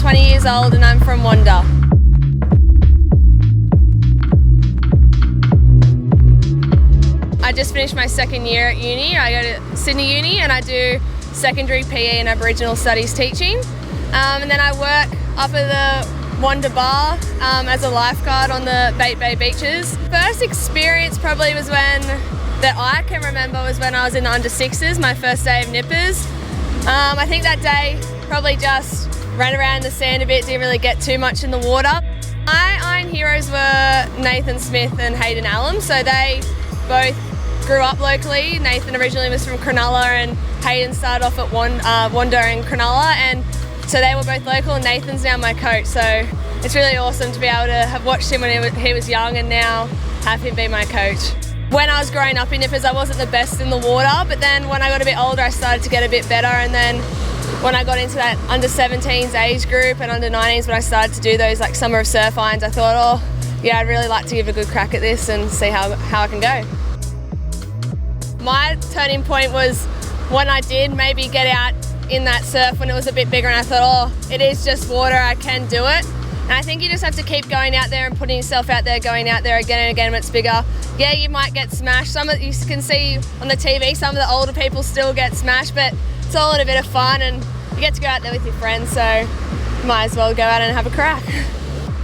20 years old and I'm from Wanda. I just finished my second year at uni. I go to Sydney Uni and I do secondary PE and Aboriginal Studies teaching. And then I work up at the Wanda bar as a lifeguard on the Bait Bay beaches. First experience probably was that I can remember was when I was in the under sixes, my first day of nippers. I think that day probably just ran around in the sand a bit, didn't really get too much in the water. My Iron heroes were Nathan Smith and Hayden Allen, so they both grew up locally. Nathan originally was from Cronulla and Hayden started off at Wanda and Cronulla, and so they were both local, and Nathan's now my coach, so it's really awesome to be able to have watched him when he was young and now have him be my coach. When I was growing up in nippers, I wasn't the best in the water, but then when I got a bit older, I started to get a bit better, and then when I got into that under 17s age group and under 19s, when I started to do those like summer of surf irons, I thought, oh yeah, I'd really like to give a good crack at this and see how I can go. My turning point was when I did maybe get out in that surf when it was a bit bigger, and I thought, oh, it is just water, I can do it. And I think you just have to keep going out there and putting yourself out there, going out there again and again when it's bigger. Yeah, you might get smashed. You can see on the TV, some of the older people still get smashed, but it's all in a bit of fun and you get to go out there with your friends, so you might as well go out and have a crack.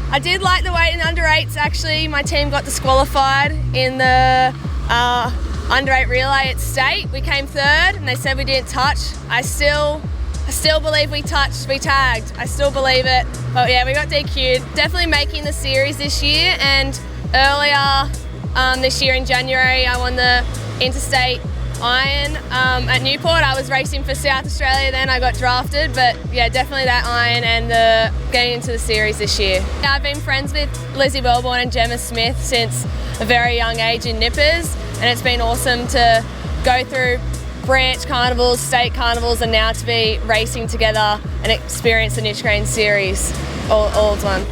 I did like the weight in the under 8s actually. My team got disqualified in the under 8 relay at state. We came third and they said we didn't touch. I still believe we tagged. I still believe it. But yeah, we got DQ'd. Definitely making the series this year, and earlier this year in January I won the interstate iron at Newport. I was racing for South Australia then, I got drafted, but yeah, definitely that iron and getting into the series this year. I've been friends with Lizzie Wellborn and Gemma Smith since a very young age in nippers, and it's been awesome to go through branch carnivals, state carnivals, and now to be racing together and experience the Nutrigrain Series all as one.